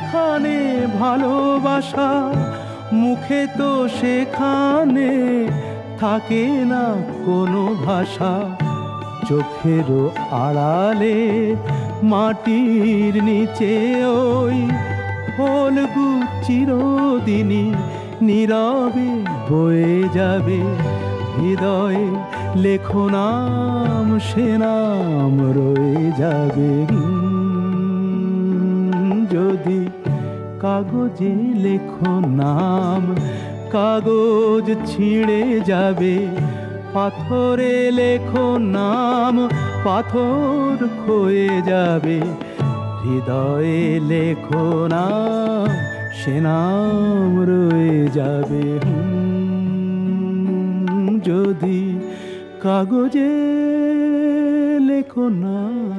যেখানে ভালোবাসা মুখে তো সেখানে থাকে না কোনো ভাষা। চোখেরও আড়ালে মাটির নিচে ওই ফলগু চিরদিনই নীরবে বয়ে যাবে। হৃদয়ে লেখো নাম, সে নাম রয়ে যাবে। যদি কাগজে লেখো নাম, কাগজ ছিঁড়ে যাবে। পাথরে লেখো নাম, পাথর ক্ষয়ে যাবে। হৃদয়ে লেখো নাম, সে নাম রয়ে যাবে। যদি কাগজে লেখো নাম।